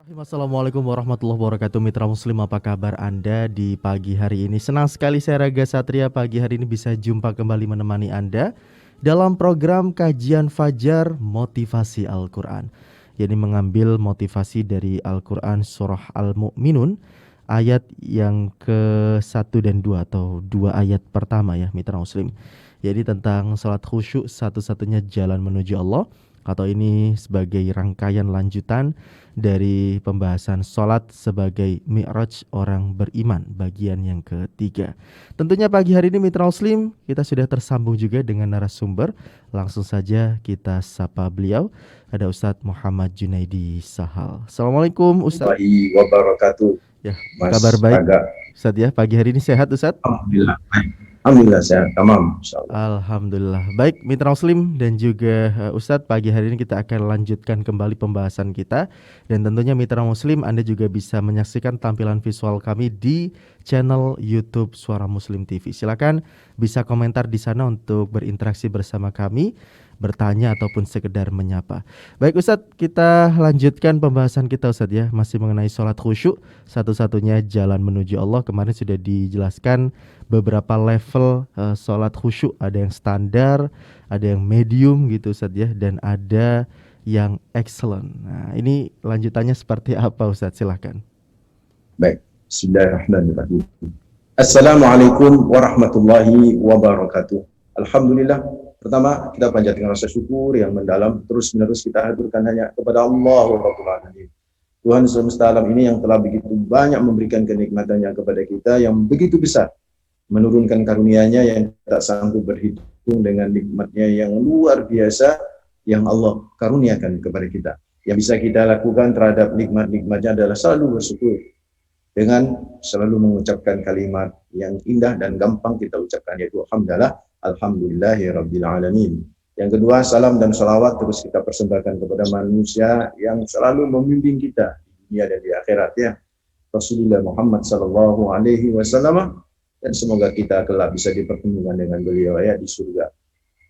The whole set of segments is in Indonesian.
Assalamualaikum warahmatullahi wabarakatuh. Mitra Muslim, apa kabar Anda di pagi hari ini? Senang sekali saya Raga Satria pagi hari ini bisa jumpa kembali menemani Anda dalam program kajian Fajar Motivasi Al-Quran. Yang mengambil motivasi dari Al-Quran surah Al-Mu'minun ayat yang ke-1 dan 2 atau 2 ayat pertama ya Mitra Muslim. Jadi tentang salat khusyuk, satu-satunya jalan menuju Allah, atau ini sebagai rangkaian lanjutan dari pembahasan sholat sebagai mi'raj orang beriman bagian yang ketiga. Tentunya pagi hari ini Mitra Muslim kita sudah tersambung juga dengan narasumber. Langsung saja kita sapa beliau. Ada Ustadz Muhammad Junaidi Sahal. Assalamualaikum Ustadz. Warahmatullahi wabarakatuh. Ya, Mas kabar baik Raga. Ustadz ya, pagi hari ini sehat Ustadz? Alhamdulillah. Alhamdulillah sehat, tamam. Alhamdulillah. Baik Mitra Muslim dan juga Ustadz, pagi hari ini kita akan lanjutkan kembali pembahasan kita. Dan tentunya Mitra Muslim, Anda juga bisa menyaksikan tampilan visual kami di channel YouTube Suara Muslim TV. Silakan bisa komentar di sana untuk berinteraksi bersama kami, bertanya ataupun sekedar menyapa. Baik Ustadz, kita lanjutkan pembahasan kita Ustadz ya, masih mengenai sholat khusyuk, satu-satunya jalan menuju Allah. Kemarin sudah dijelaskan beberapa level sholat khusyuk, ada yang standar, ada yang medium gitu Ustadz ya, dan ada yang excellent. Nah ini lanjutannya seperti apa Ustadz, silahkan. Baik, bismillahirrahmanirrahim. Assalamualaikum warahmatullahi wabarakatuh. Alhamdulillah, pertama kita panjatkan rasa syukur yang mendalam, terus menerus kita haturkan hanya kepada Allah Rabbul Alamin, Tuhan semesta alam ini yang telah begitu banyak memberikan kenikmatannya kepada kita, yang begitu besar, menurunkan karunia-Nya yang tak sanggup berhitung dengan nikmatnya yang luar biasa yang Allah karuniakan kepada kita. Yang bisa kita lakukan terhadap nikmat-nikmatnya adalah selalu bersyukur dengan selalu mengucapkan kalimat yang indah dan gampang kita ucapkan, yaitu alhamdulillahirabbil alamin. Yang kedua, salam dan salawat terus kita persembahkan kepada manusia yang selalu membimbing kita di dunia dan di akhirat ya, Rasulullah Muhammad sallallahu alaihi wasallam, dan semoga kita kelak bisa dipertemukan dengan beliau ya di surga.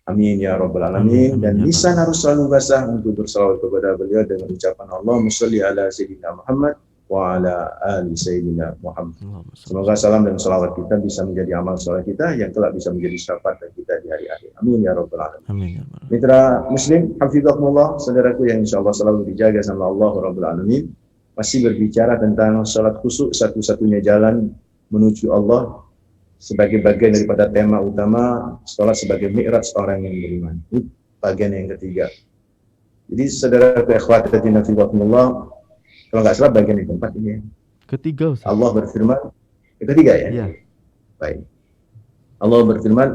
Amin ya rabbal alamin. Dan lisan harus selalu basah untuk bersalawat kepada beliau dengan ucapan Allahumma sholli ala sayyidina Muhammad wa ala ali sayyidina Muhammad. Semoga salam dan salawat kita bisa menjadi amal soleh kita yang kelak bisa menjadi syafaat bagi kita di hari akhir. Amin ya rabbal alamin. Amin. Mitra Muslim, hafizakumullah, saudaraku yang insyaallah selalu dijaga sama Allah rabbul alamin, masih berbicara tentang salat khusyuk, satu-satunya jalan menuju Allah, sebagai bagian daripada tema utama salat sebagai mi'raj orang yang beriman. Ini bagian yang ketiga. Jadi saudaraku ikhwatiddin hafizakumullah, kalau nggak salah bagian yang keempat ini ya. Ketiga Ustaz. Allah berfirman, ketiga ya? Iya. Baik. Allah berfirman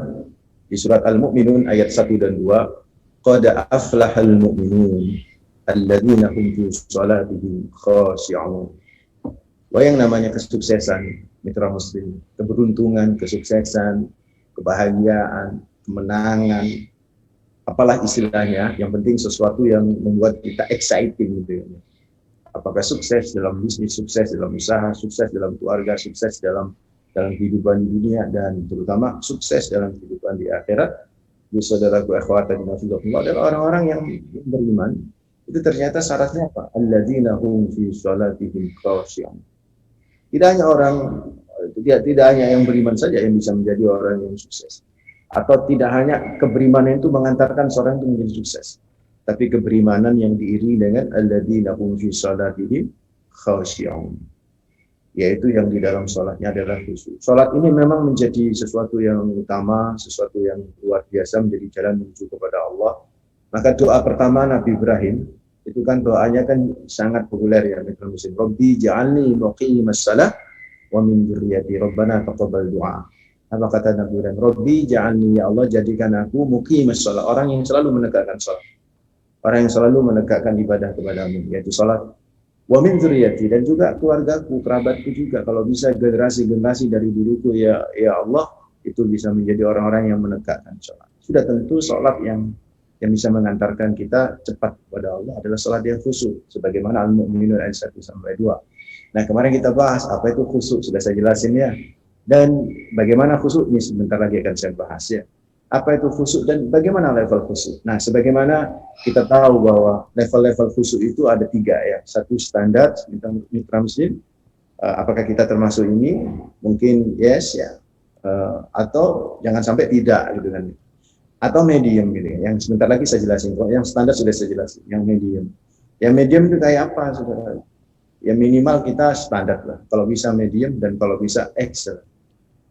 di surat Al-Mu'minun ayat 1 dan 2, qad aflahal mu'minun alladzina hum fi shalatihim khashi'un. Wah, yang namanya kesuksesan Mitra Muslim, keberuntungan, kesuksesan, kebahagiaan, kemenangan, apalah istilahnya, yang penting sesuatu yang membuat kita exciting gitu ya. Apakah sukses dalam bisnis, sukses dalam usaha, sukses dalam keluarga, sukses dalam kehidupan di dunia, dan terutama sukses dalam kehidupan di akhirat. Saudaraku akhwati dinafidullah, adalah orang-orang yang beriman. Itu ternyata syaratnya apa? Alladzina hum fi shalatihim khashi'un. Tidak hanya yang beriman saja yang bisa menjadi orang yang sukses, atau tidak hanya keberimanan itu mengantarkan seorang itu menjadi sukses, tapi keberimanan yang diiringi dengan alladzina hum fi shalatihim khashi'un, yaitu yang di dalam salatnya adalah khusyuk. Salat ini memang menjadi sesuatu yang utama, sesuatu yang luar biasa, menjadi jalan menuju kepada Allah. Maka doa pertama Nabi Ibrahim itu kan doanya kan sangat populer ya Mitra Muslim. Rabbi ja'alni muqimas shalah wa min dzurriyyati rabbana taqabbal du'a. Apa kata Nabi Ibrahim? Rabbi ja'alni, ya Allah jadikan aku muqimas shalah, orang yang selalu menegakkan salat, orang yang selalu menegakkan ibadah kepadamu, yaitu salat. Wa min dzurriyyati, dan juga keluargaku, kerabatku juga, kalau bisa generasi-generasi dari diriku ya Allah, itu bisa menjadi orang-orang yang menegakkan salat. Sudah tentu salat yang bisa mengantarkan kita cepat kepada Allah adalah salat yang khusyuk, sebagaimana Al-Mu'minun ayat 1 sampai 2. Nah, kemarin kita bahas apa itu khusyuk, sudah saya jelasin ya. Dan bagaimana khusyuk ini sebentar lagi akan saya bahas ya. Apa itu khusyuk dan bagaimana level khusyuk? Nah, sebagaimana kita tahu bahwa level-level khusyuk itu ada 3 ya. Satu standar, mitra muslim, apakah kita termasuk ini? Mungkin yes ya, atau jangan sampai tidak gitu kan. Atau medium gitu ya. Yang sebentar lagi saya jelasin. Kalau yang standar sudah saya jelasin. Yang medium. Yang medium itu kayak apa, saudara? Ya minimal kita standar lah. Kalau bisa medium dan kalau bisa excellent.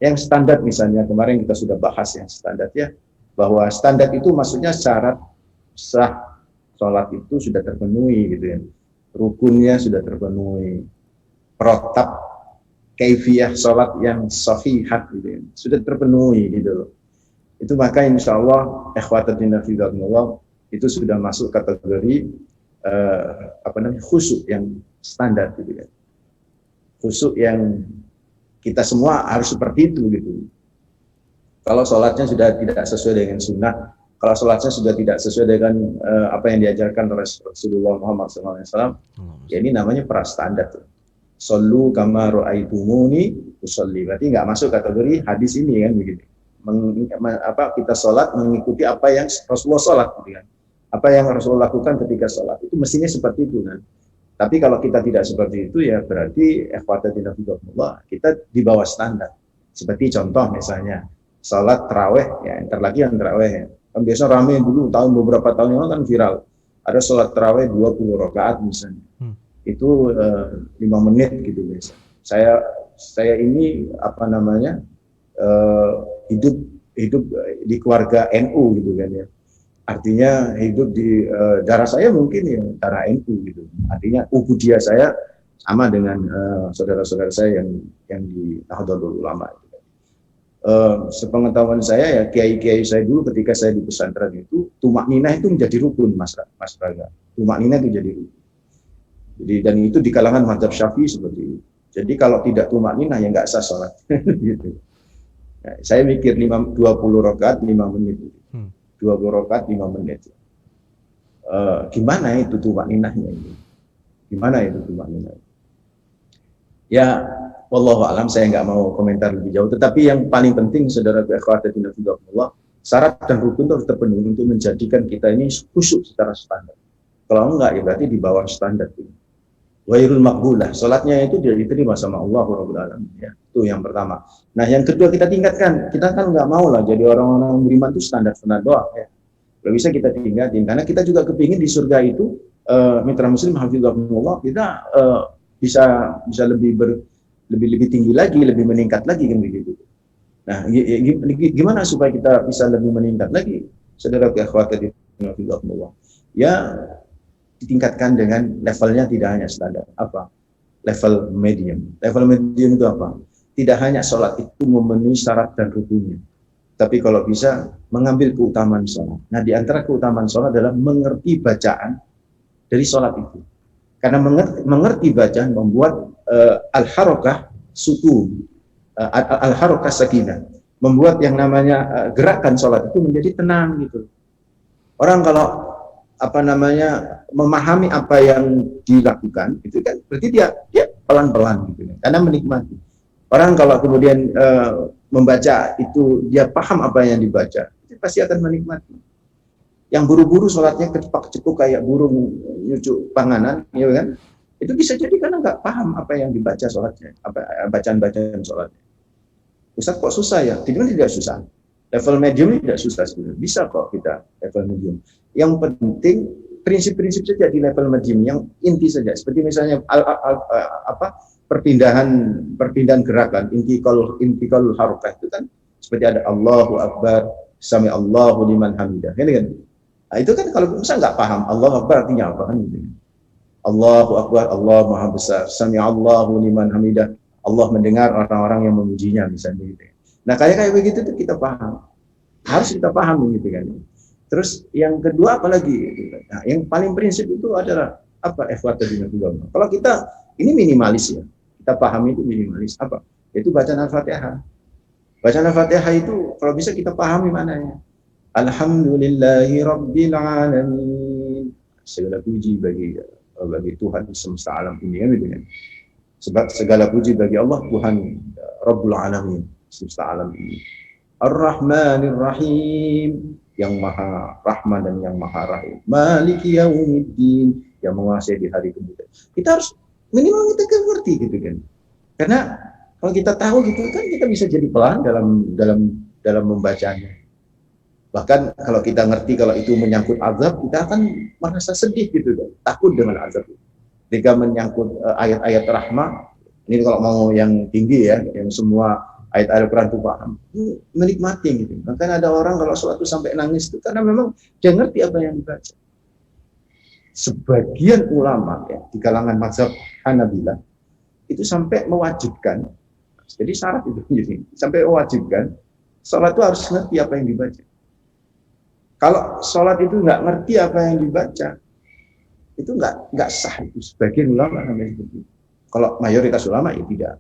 Yang standar misalnya kemarin kita sudah bahas yang standar ya, bahwa standar itu maksudnya syarat sah sholat itu sudah terpenuhi gitu ya, rukunnya sudah terpenuhi, protap kaifiyah sholat yang sahihat gitu ya, sudah terpenuhi gitu loh. Itu maka insya Allah ikhwatatina fillah itu sudah masuk kategori khusyuk yang standar gitu ya, khusyuk yang kita semua harus seperti itu gitu. Kalau sholatnya sudah tidak sesuai dengan sunnah, kalau sholatnya sudah tidak sesuai dengan apa yang diajarkan oleh Rasulullah Muhammad SAW, ya ini namanya prastandar. Sallu kama ra'aitumuni usolli. Berarti nggak masuk kategori hadis ini kan begitu. Kita sholat mengikuti apa yang Rasulullah sholat, gitu kan. Apa yang Rasulullah lakukan ketika sholat itu mestinya seperti itu kan. Tapi kalau kita tidak seperti itu ya berarti kita di bawah standar. Seperti contoh misalnya salat taraweh ya, entar lagi yang taraweh ya. Kan biasa rame dulu beberapa tahun yang lalu kan viral. Ada salat taraweh 20 rakaat misalnya. Itu 5 menit gitu biasa. Saya ini hidup di keluarga NU gitu kan ya. Artinya hidup di darah saya mungkin ya darah NU gitu. Artinya ubudiyah saya sama dengan saudara-saudara saya yang di Nahdlatul Ulama. Sepengetahuan saya ya kiai-kiai saya dulu ketika saya di pesantren itu tumak ninah itu menjadi rukun Mas Raga. Tumak ninah itu jadi rukun. Jadi dan itu di kalangan mazhab Syafi'i seperti itu. Jadi kalau tidak tumak ninah ya nggak sah sholat. Gitu. Nah, saya mikir 20 rakaat 5 menit. 20 rakaat 5 menit. Gimana itu tumak ninahnya ini? Gimana itu tumak ninah? Ya, wallahu a'lam, saya nggak mau komentar lebih jauh. Tetapi yang paling penting, saudara ikhwatatina fillah, syarat dan rukun itu harus terpenuhi untuk menjadikan kita ini khusyuk secara standar. Kalau enggak, ya berarti di bawah standar. Ghairul maqbulah, salatnya itu tidak diterima sama Allah Rabbul Alamin. Ya, itu yang pertama. Nah, yang kedua kita tingkatkan. Kita kan nggak mau lah jadi orang-orang beriman itu standar doa. Ya. Kalau bisa kita tingkatin, karena kita juga kepingin di surga itu mitra muslim hafizahumullah kita bisa lebih tinggi lagi, lebih meningkat lagi kan begitu. Nah, gimana supaya kita bisa lebih meningkat lagi, saudara ikhwatatina fillah? Ya, ditingkatkan dengan levelnya tidak hanya standar. Apa? Level medium. Level medium itu apa? Tidak hanya sholat itu memenuhi syarat dan rukunnya, tapi kalau bisa mengambil keutamaan sholat. Nah, di antara keutamaan sholat adalah mengerti bacaan dari sholat itu. Karena mengerti bacaan membuat al-harokah sukun, al-harokah sakinah, membuat yang namanya gerakan sholat itu menjadi tenang gitu. Orang kalau memahami apa yang dilakukan itu kan berarti dia pelan-pelan gitu ya, karena menikmati. Orang kalau kemudian membaca itu dia paham apa yang dibaca, itu pasti akan menikmati. Yang buru-buru sholatnya cepak-cepuk kayak burung nyucuk panganan, ya kan? Itu bisa jadi karena nggak paham apa yang dibaca sholatnya, bacaan-bacaan sholatnya. Ustaz kok susah ya? Tidak susah. Level medium tidak susah sebenarnya. Bisa kok kita level medium. Yang penting prinsip-prinsip saja di level medium, yang inti saja. Seperti misalnya perpindahan gerakan, intiqalul harokah itu kan seperti ada Allahu Akbar, Sami Allahu liman hamidah. Ini kan. Nah, itu kan kalau misalnya nggak paham Allahu Akbar artinya apa kan? Allahu Akbar, Allah Maha Besar, Sami Allahu liman hamidah. Allah mendengar orang-orang yang memujinya misalnya gitu. Nah, kayak begitu tuh kita paham. Harus kita paham gitu kan. Terus yang kedua apalagi? Nah, yang paling prinsip itu adalah apa? Ikhwatatina fillah. Kalau kita ini minimalis ya. Kita pahami itu minimalis apa? Itu bacaan Al-Fatihah. Bacaan Al-Fatihah itu kalau bisa kita pahami mananya. Alhamdulillahi Rabbil Alamin. Segala puji bagi Tuhan semesta alam ini kan gitu kan. Sebab segala puji bagi Allah Tuhan Rabbul Alamin semesta alam ini. Ar-Rahmanir Rahim, yang Maha Rahman dan yang Maha Rahim. Maliki Yaumiddin, yang menguasai di hari kemudian. Kita harus minimal kita ngerti gitu kan. Karena kalau kita tahu gitu kan kita bisa jadi pelan dalam membacanya. Bahkan kalau kita ngerti kalau itu menyangkut azab, kita akan merasa sedih gitu kan, takut dengan azab. Ketika menyangkut ayat-ayat rahmah, ini kalau mau yang tinggi ya, yang semua ayat Al-Quran itu paham, menikmati gitu. Bahkan ada orang kalau sholat itu sampai nangis itu karena memang dia ngerti apa yang dibaca. Sebagian ulama ya, di kalangan mazhab Hanabilah itu sampai mewajibkan, jadi syarat itu jadi sampai mewajibkan sholat itu harus ngerti apa yang dibaca. Kalau sholat itu nggak ngerti apa yang dibaca, itu nggak sah. Itu sebagian ulama namanya seperti itu. Kalau mayoritas ulama ya tidak.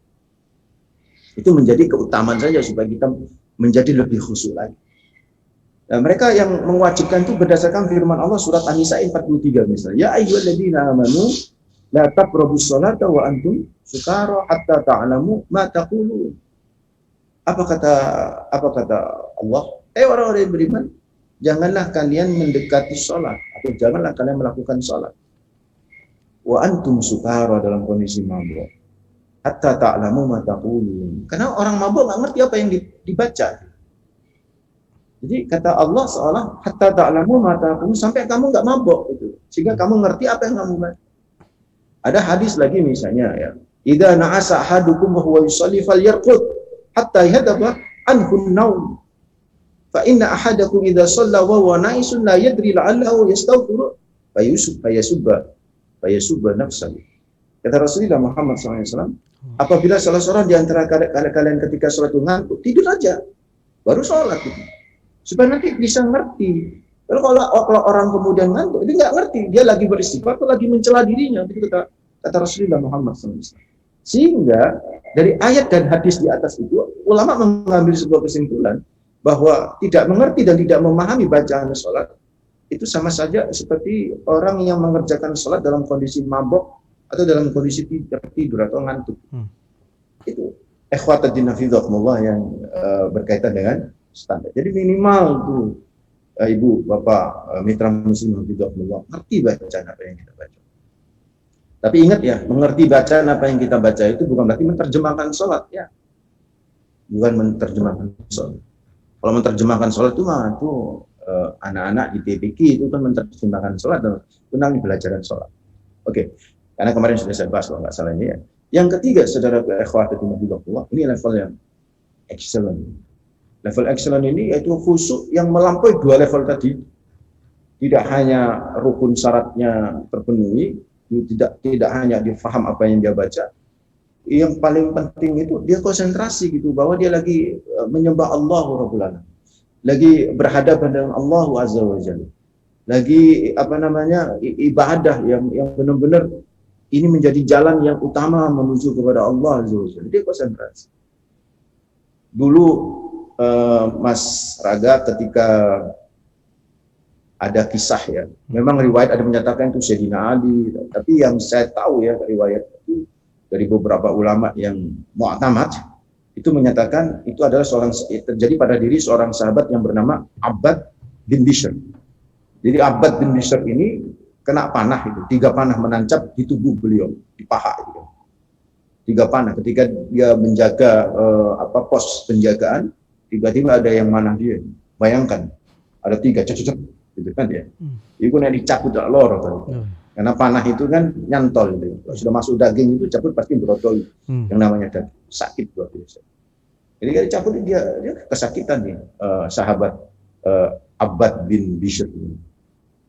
Itu menjadi keutamaan saja supaya kita menjadi lebih khusyuk lagi. Nah, mereka yang mewajibkan itu berdasarkan firman Allah surat An-Nisa 43 misalnya. Ya ayyuhalladzina amanu la taqrabus sholata wa antum sukara hatta ta'lamu ma taqulun. Apa kata Allah? Orang-orang yang beriman, janganlah kalian mendekati sholat atau janganlah kalian melakukan sholat wa antum sukara, dalam kondisi mabuk, hatta ta'lamu ma taqulun. Karena orang mabuk nggak ngerti apa yang dibaca. Jadi kata Allah seolah hatta ta'lamu ma taqulun, sampai kamu nggak mabuk itu, sehingga kamu ngerti apa yang kamu baca. Ada hadis lagi misalnya ya, idza na'asa ahadukum wa huwa yusalli falyarqud hatta yadaba anhu an-naum. Fa inna ahadakum idza shalla wa huwa na'isun la yadri la'allahu yastaghfiru fayasubba nafsahu. Kata Rasulullah Muhammad SAW, apabila salah seorang di antara kalian ketika sholat itu ngantuk, tidur aja, baru sholat gitu. Supaya nanti bisa ngerti. Kalau orang kemudian ngantuk, dia nggak ngerti, dia lagi beristighfar atau lagi mencela dirinya. Itu kata Rasulullah Muhammad SAW. Sehingga dari ayat dan hadis di atas itu, ulama mengambil sebuah kesimpulan bahwa tidak mengerti dan tidak memahami bacaan sholat itu sama saja seperti orang yang mengerjakan sholat dalam kondisi mabok atau dalam kondisi tidur atau ngantuk. Itu ikhwataddin hafizahumullah yang berkaitan dengan standar. Jadi minimal itu ibu, bapak, mitra muslim hafizahumullah ngerti bacaan apa yang kita baca. Tapi ingat ya, mengerti bacaan apa yang kita baca itu bukan berarti menerjemahkan sholat ya. Bukan menerjemahkan sholat. Kalau menerjemahkan sholat itu mah itu anak-anak di TPQ itu kan menerjemahkan sholat dan tentang pelajaran sholat. Oke, karena kemarin sudah saya bahas kalau nggak salah ini ya. Yang ketiga, saudara ikhwatiddin hafizahumullah, ini level yang excellent. Level excellent ini yaitu khusyuk yang melampaui dua level tadi. Tidak hanya rukun syaratnya terpenuhi, tidak hanya difaham apa yang dia baca. Yang paling penting itu dia konsentrasi gitu, bahwa dia lagi menyembah Allah Rabbul Alamin, lagi berhadapan dengan Allah Azza wa Jalla, lagi ibadah yang benar-benar ini menjadi jalan yang utama menuju kepada Allah Azza wa Jalla. Dia konsentrasi. Dulu Mas Raga ketika ada kisah ya, memang riwayat ada menyatakan itu Sayyidina Ali, tapi yang saya tahu ya riwayat itu dari beberapa ulama yang mu'tamad itu menyatakan itu adalah terjadi pada diri seorang sahabat yang bernama Abbad bin Bishr. Jadi Abbad bin Bishr ini kena panah itu, 3 panah menancap di tubuh beliau, di paha itu. 3 panah ketika dia menjaga pos penjagaan, tiba-tiba ada yang manah dia. Bayangkan ada 3 cocok gitu kan ya. Itu kena dicabut lor karena panah itu kan nyantol gitu. Kalau sudah masuk daging itu cabut pasti berotol. Yang namanya daging sakit luar biasa. Jadi kalau dicabut dia kesakitan nih sahabat Abbad bin Bishr ini.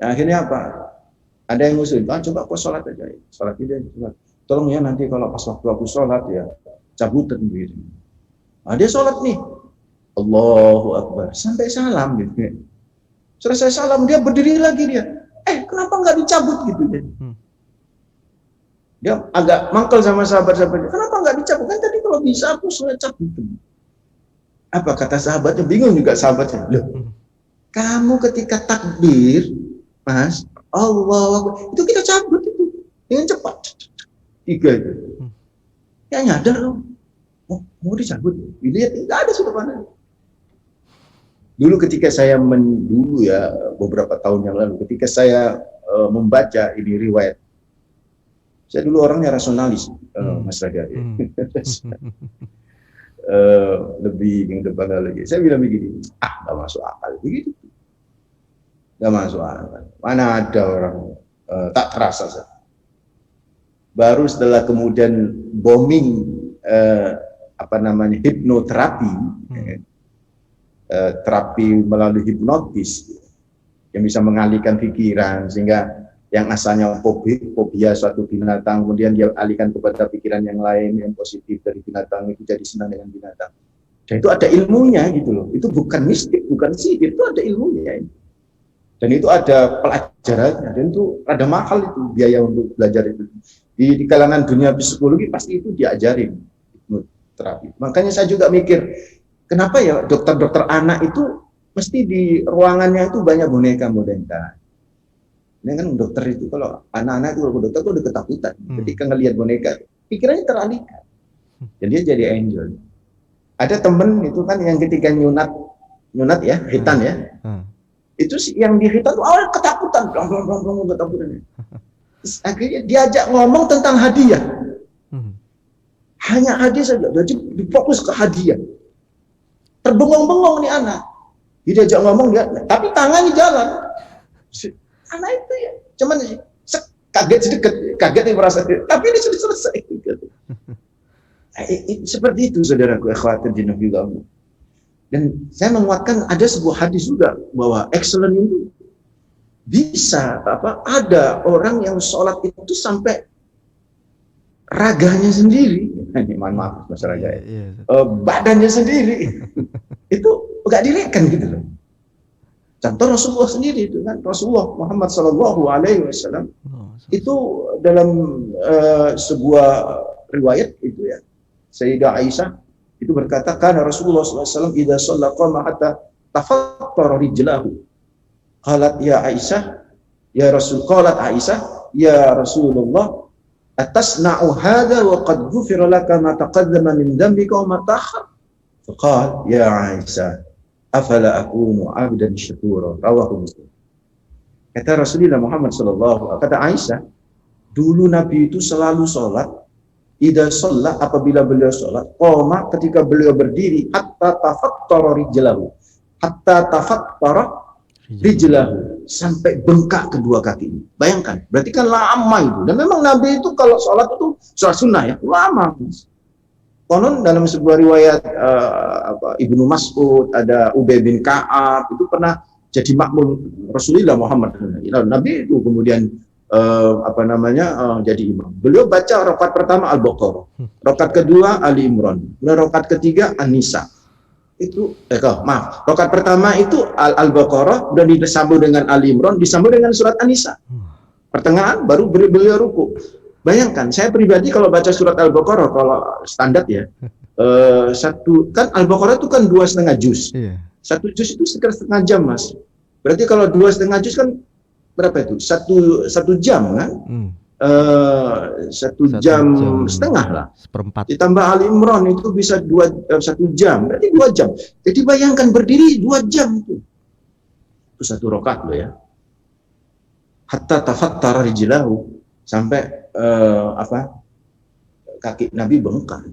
Nah, akhirnya apa? Ada yang ngusul, coba aku sholat aja. Sholat dia sholat. Tolong ya nanti kalau pas waktu aku sholat ya cabutan gitu. Nah, dia sholat nih. Allahu Akbar. Sampai salam gitu. Selesai salam dia berdiri lagi dia. Kenapa nggak dicabut gitu dia? Dia agak mangkel sama sahabat-sahabatnya. Kenapa nggak dicabut? Kan tadi kalau bisa aku sholat cabut. Apa kata sahabatnya? Bingung juga sahabatnya. Loh, kamu ketika takbir, Mas, Allah, itu kita cabut itu dengan cepat. 3 itu. Ya nyadar loh. Oh, mau dicabut. Dilihat nggak ada sudah panah. Dulu ketika saya dulu ya beberapa tahun yang lalu, ketika saya membaca ini riwayat, saya dulu orangnya rasionalis, Mas Raga. Lebih yang depan lagi. Saya bilang begini, nggak masuk akal begitu, nggak masuk akal. Mana ada orang tak terasa. Baru setelah kemudian booming hipnoterapi, terapi melalui hipnotis yang bisa mengalihkan pikiran sehingga yang asalnya fobia suatu binatang kemudian dia alihkan kepada pikiran yang lain yang positif dari binatang itu jadi senang dengan binatang. Dan itu ada ilmunya gitu loh. Itu bukan mistik, bukan sihir, itu ada ilmunya. Dan itu ada pelajarannya dan itu ada mahal itu biaya untuk belajar itu. Di kalangan dunia psikologi pasti itu diajarin hipnoterapi. Makanya saya juga mikir, kenapa ya dokter-dokter anak itu mesti di ruangannya itu banyak boneka-boneka. Ini kan dokter itu kalau anak-anak itu kalau dokter itu udah ketakutan. Ketika ngelihat boneka, pikirannya teralihkan. Dan dia jadi angel. Ada temen itu kan yang ketika nyunat ya, hitan ya. Itu yang di hitan tuh awal ketakutan, ketakutan. Terus akhirnya diajak ngomong tentang hadiah. Hanya hadiah saja, jadi difokus ke hadiah. Terbengong-bengong nih anak. Dia diajak ngomong dia, tapi tangannya jalan. Anak itu ya, cuman kaget sedikit, kaget yang merasa, tapi ini sudah selesai. Seperti itu, saudaraku, akhwatir dinillah. Dan saya menguatkan ada sebuah hadis juga bahwa excellent itu bisa ada orang yang sholat itu sampai raganya sendiri, maaf Mas Raga, badannya sendiri itu nggak direkan gitu loh. Contoh Rasulullah sendiri itu kan, Rasulullah Muhammad SAW itu dalam sebuah riwayat itu ya, Sayyidah Aisyah itu berkata, karena Rasulullah SAW idza shalla qama hatta tafattara rijlahu. Qalat ya Aisyah, ya Rasul, qalat Aisyah, ya Rasulullah, atasna'u hadza wa qad ghufira laka ma taqaddama min dhanbika wa ma ta'akhkhar. Faqala ya Aisyah, afala akunu 'abdan syakura, rawahu Muslim. Kata Rasulullah Muhammad sallallahu, kata Aisyah, dulu Nabi itu selalu sholat, idza shalla, apabila beliau sholat, qoma, ketika beliau berdiri, hatta tafattara rijlahu, sampai bengkak kedua kakinya. Bayangkan, berarti kan lama itu. Dan memang Nabi itu kalau sholat itu sholat sunnah ya, lama. Konon dalam sebuah riwayat Ibnu Mas'ud, ada Ubay bin Ka'ab itu pernah jadi makmum Rasulullah Muhammad. Nabi itu kemudian jadi imam. Beliau baca rakaat pertama Al-Baqarah, rakaat kedua Ali Imran, rakaat ketiga An-Nisa. Itu rakaat pertama itu Al-Baqarah dan disambung dengan Ali Imran, disambung dengan surat An-Nisa. Pertengahan baru beliau ruku. Bayangkan, saya pribadi kalau baca surat Al-Baqarah, kalau standar ya, kan Al-Baqarah itu kan 2,5 juz. Satu juz itu sekitar setengah jam, Mas. Berarti kalau 2,5 juz kan berapa itu? Satu jam kan? 1 jam setengah lah. Seperempat. Ditambah Ali Imran itu bisa 1 jam, berarti 2 jam. Jadi bayangkan berdiri 2 jam itu. Itu satu rakaat loh ya. Hatta tafattara rijlahu, sampai kaki Nabi bengkak.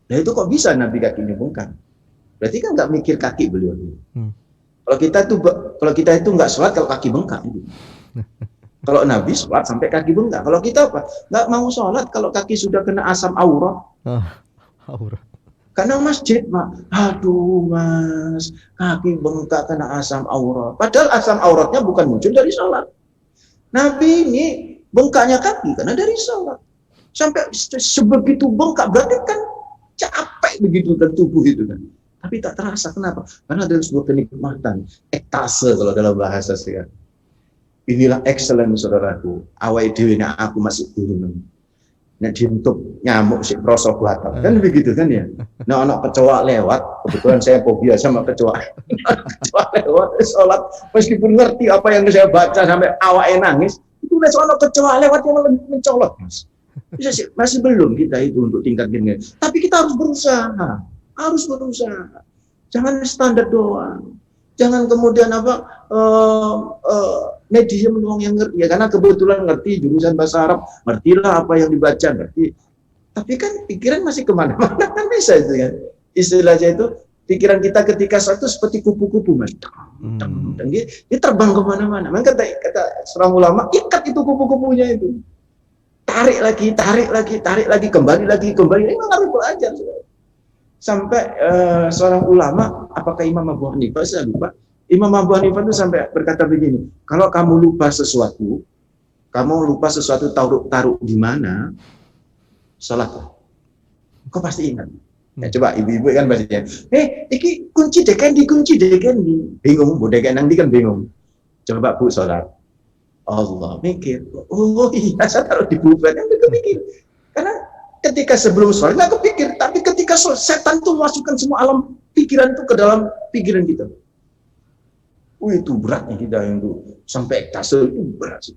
Nah itu kok bisa Nabi kakinya bengkak? Berarti kan nggak mikir kaki beliau. Kalau kita itu nggak sholat kalau kaki bengkak. Kalau Nabi sholat sampai kaki bengkak. Kalau kita apa? Nggak mau sholat kalau kaki sudah kena asam aurat. Karena masjid, aduh Mas, kaki bengkak kena asam aurat. Padahal asam auratnya bukan muncul dari sholat. Nabi ini bengkaknya kaki karena dari sholat. Sampai sebegitu bengkak, berarti kan capek begitu dan tubuh itu kan. Tapi tak terasa, kenapa? Karena ada sebuah kenikmatan, ektase kalau dalam bahasa saya. Inilah excellent saudaraku. Awai dewi aku masih turun. Nek dientuk nyamuk sik proso buatan. Kan begitu kan ya. Nah anak kecoa lewat, kebetulan saya fobia sama kecoa. Kecoa lewat sholat, meskipun ngerti apa yang saya baca sampai awake nangis, itu udah soal kecoa lewat yang mencolok, Mas. Masih belum kita itu untuk tingkat gini. Tapi kita harus berusaha. Jangan standar doang. Jangan kemudian media menuang yang ngerti ya, karena kebetulan ngerti jurusan bahasa Arab, ngertilah apa yang dibaca, ngerti. Tapi kan pikiran masih kemana-mana kan bisa itu kan. Istilahnya itu pikiran kita ketika satu seperti kupu-kupu mas. Dia terbang kemana-mana. Maka kata seorang ulama, ikat itu kupu-kupunya itu. Tarik lagi, tarik lagi, tarik lagi, kembali lagi, kembali. Ini harus belajar. Sampai seorang ulama, apakah Imam Abu Hanifah, saya lupa. Imam Abu Hanifah itu sampai berkata begini, kalau kamu lupa sesuatu, taruh di mana, salat. Kau pasti ingat. Ya, coba ibu-ibu kan pastinya. Iki kunci dekendi. Bingung, bu deken nanti kan bingung. Coba bu sholat. Allah mikir. Oh iya, saya taruh di bufet. Yang kepikir. Karena ketika sebelum sholat nggak kepikir, tapi ketika sholat, setan tuh masukkan semua alam pikiran itu ke dalam pikiran kita. Itu beratnya kita yang tuh sampai ekstase itu berat sih.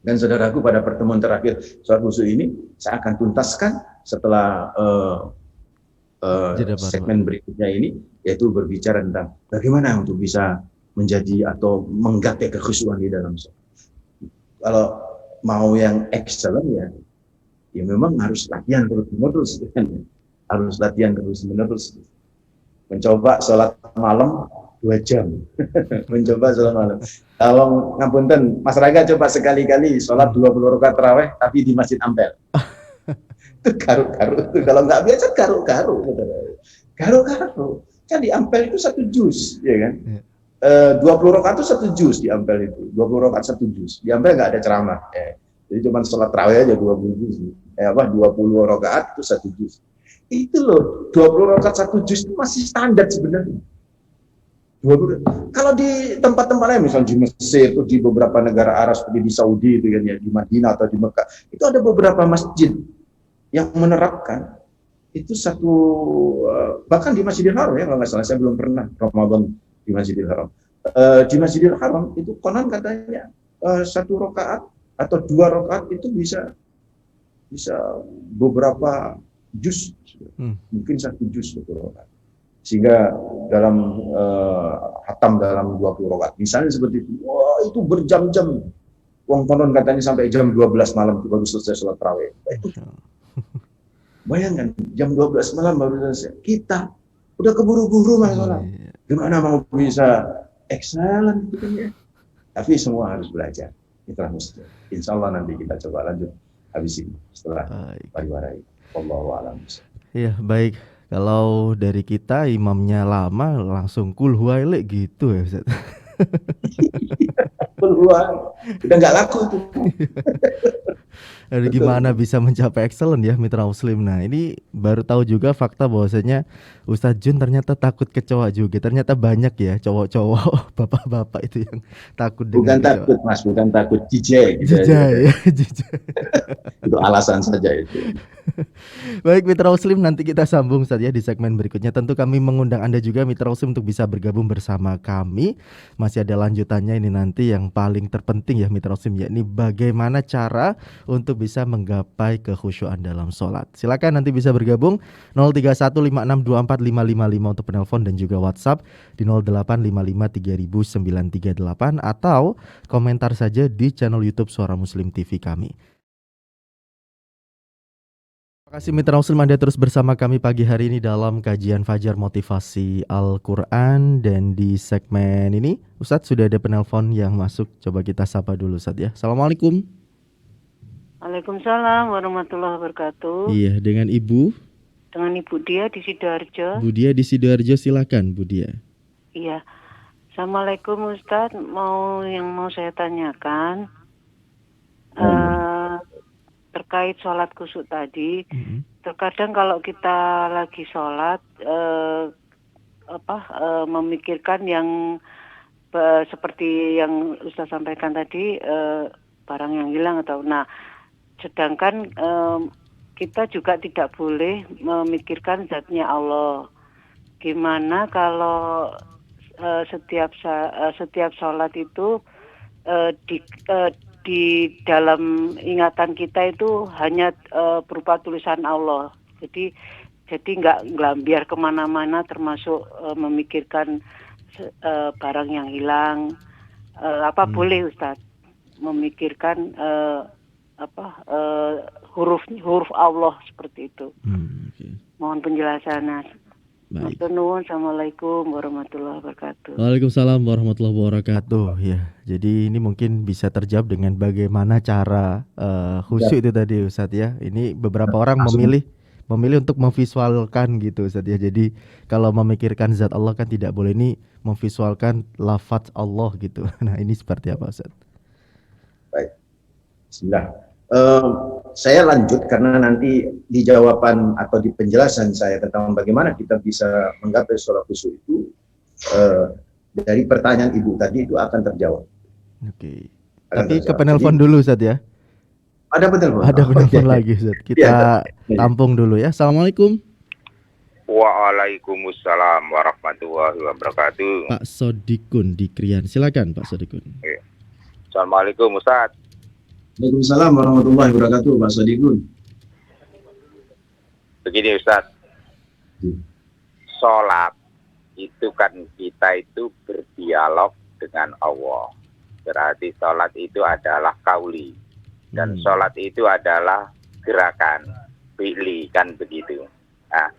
Dan saudaraku, pada pertemuan terakhir sholat khusyuk ini saya akan tuntaskan setelah segmen berikutnya ini, yaitu berbicara tentang bagaimana untuk bisa menjadi atau menggapai kekhusyuan di dalam sholat. Kalau mau yang excellent ya memang harus latihan terus-menerus, harus latihan terus-menerus. Mencoba sholat malam 2 jam, mencoba sholat malam. Kalau ngapunten, Mas Raga coba sekali-kali sholat 20 rakaat tarawih tapi di Masjid Ampel. Itu garu-garu. Kalau nggak biasa garu-garu. Kan di Ampel itu 1 juz, ya kan? 20 rakaat itu 1 juz di Ampel itu. 20 rakaat 1 juz. Di Ampel nggak ada ceramah. Jadi cuma sholat tarawih aja 20 juz. 20 rakaat itu 1 juz. Itu loh, 20 rakaat 1 juz itu masih standar sebenarnya. Kalau di tempat-tempat lain, misalnya di Mesir, atau di beberapa negara Arab seperti di Saudi, itu kan ya, di Madinah atau di Mekah, itu ada beberapa masjid yang menerapkan itu bahkan di Masjidil Haram ya, kalau nggak salah, saya belum pernah Ramadan di Masjidil Haram. Di Masjidil Haram itu konon katanya 1 rakaat atau 2 rakaat itu bisa beberapa juz, mungkin 1 juz 1 rakaat. Sehingga dalam hatam dalam 20 rakaat misalnya seperti itu, wah itu berjam-jam, wong konon katanya sampai jam 12 malam itu baru selesai sholat tarawih. Bayangkan jam 12 malam baru selesai, kita udah keburu-buru mas sholat, gimana mau bisa excellent gitu kan ya. Tapi semua harus belajar, itulah mesti. Insya Allah nanti kita coba lanjut habis ini setelah pariwara ini. Wallahu a'lam. Iya baik. Kalau dari kita imamnya lama langsung kul huwailek gitu ya Ustaz. Udah nggak laku tuh. Aduh, gimana bisa mencapai excellent ya Mitra Muslim. Nah ini baru tahu juga fakta bahwasanya Ustadz Jun ternyata takut kecoa juga. Ternyata banyak ya cowok-cowok bapak-bapak itu yang takut dengan Bukan kecoa. takut mas, bukan takut, jijai. Jijai ya, jijai. Itu alasan saja itu. Baik Mitra Muslim, nanti kita sambung saja di segmen berikutnya. Tentu kami mengundang Anda juga Mitra Muslim untuk bisa bergabung bersama kami. Masih ada lanjutannya ini nanti yang paling terpenting ya Mitra Muslim, yakni bagaimana cara untuk bisa menggapai kekhusyuan dalam sholat. Silakan nanti bisa bergabung 0315624555 untuk penelpon dan juga WhatsApp di 0855300938 atau komentar saja di channel YouTube Suara Muslim TV kami. Terima kasih Mitra Muslim, Anda terus bersama kami pagi hari ini dalam kajian Fajar Motivasi Al-Quran. Dan di segmen ini Ustadz sudah ada penelpon yang masuk. Coba kita sapa dulu Ustadz ya. Assalamualaikum. Waalaikumsalam warahmatullahi wabarakatuh. Iya, dengan Ibu? Dengan Ibu Dia di Sidoarjo. Bu Dia di Sidoarjo, silakan Bu Dia. Iya. Assalamualaikum Ustadz, mau saya tanyakan terkait sholat khusyuk tadi. Terkadang kalau kita lagi sholat memikirkan yang seperti yang Ustadz sampaikan tadi, barang yang hilang atau sedangkan kita juga tidak boleh memikirkan zatnya Allah. Gimana kalau setiap sholat itu di dalam ingatan kita itu hanya berupa tulisan Allah. Jadi Jadi nggak biar kemana-mana, termasuk memikirkan barang yang hilang. Boleh Ustadz memikirkan huruf Allah seperti itu. Okay. Mohon penjelasannya. Baik. Assalamualaikum warahmatullahi wabarakatuh. Waalaikumsalam warahmatullahi wabarakatuh. Ya, jadi ini mungkin bisa terjawab dengan bagaimana cara khusyuk itu tadi Ustadz ya. Ini beberapa orang memilih untuk memvisualkan gitu Ustadz ya. Jadi kalau memikirkan zat Allah kan tidak boleh, ini memvisualkan lafaz Allah gitu. Nah, ini seperti apa Ustadz? Baik. Bismillah. Saya lanjut karena nanti di jawaban atau di penjelasan saya tentang bagaimana kita bisa menggapai sholat khusyuk itu dari pertanyaan Ibu tadi itu akan terjawab. Oke. Tapi ke penelpon dulu Ustadz ya. Ada penelpon. Ada penelpon lagi Ustadz. Kita tampung dulu ya. Assalamualaikum. Waalaikumsalam warahmatullahi wabarakatuh. Pak Sodikun di Krian. Silakan Pak Sodikun. Assalamualaikum Ustaz. Waalaikumsalam warahmatullahi wabarakatuh, Pak Sodikun. Begini Ustaz, sholat itu kan kita itu berdialog dengan Allah. Berarti sholat itu adalah kauli. Dan sholat itu adalah gerakan, fi'li, kan begitu. Nah,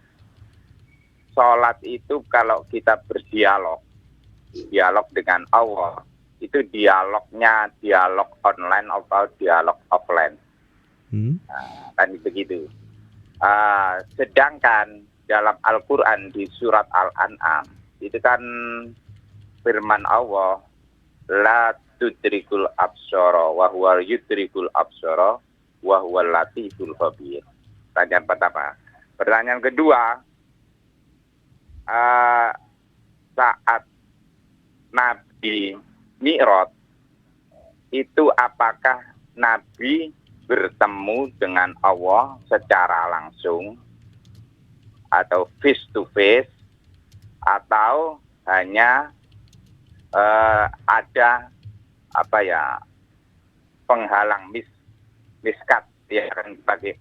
sholat itu kalau kita dialog dengan Allah, itu dialognya dialog online atau dialog offline. Nah, kan begitu. Sedangkan dalam Al-Quran di surat Al-An'am itu kan firman Allah, la tudrikul absara wa huwa yudrikul absara wa huwal latiful khabir. Pertanyaan pertama. Pertanyaan kedua, saat Nabi Mi'raj itu apakah Nabi bertemu dengan Allah secara langsung atau face to face, atau hanya ada penghalang miskat ya kan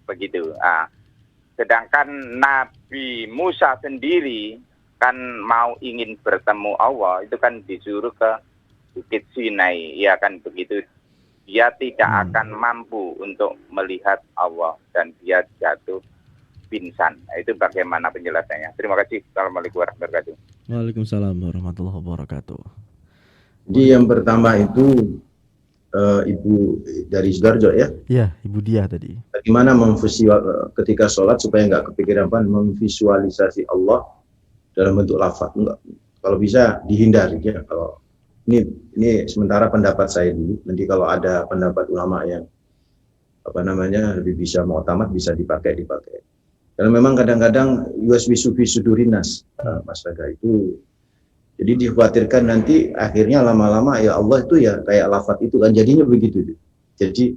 begitu. Sedangkan Nabi Musa sendiri kan mau ingin bertemu Allah, itu kan disuruh ke Bukit Sinai, ya kan begitu. Dia tidak akan mampu untuk melihat Allah dan dia jatuh pingsan. Itu bagaimana penjelasannya? Terima kasih. Assalamualaikum warahmatullahi wabarakatuh. Waalaikumsalam warahmatullahi wabarakatuh. Jadi yang pertama itu Ibu dari Sidoarjo ya? Iya, Ibu Dia tadi. Bagaimana ketika sholat supaya nggak kepikiran memvisualisasi Allah dalam bentuk lafaz? Enggak. Kalau bisa dihindari ya. Kalau ini sementara pendapat saya dulu. Nanti kalau ada pendapat ulama yang lebih bisa mu'tamad, bisa dipakai. Karena memang kadang-kadang yuwaswisu fi sudurinas, Mas Raga, itu jadi dikhawatirkan nanti akhirnya lama-lama ya Allah itu ya kayak lafaz itu kan jadinya begitu. Jadi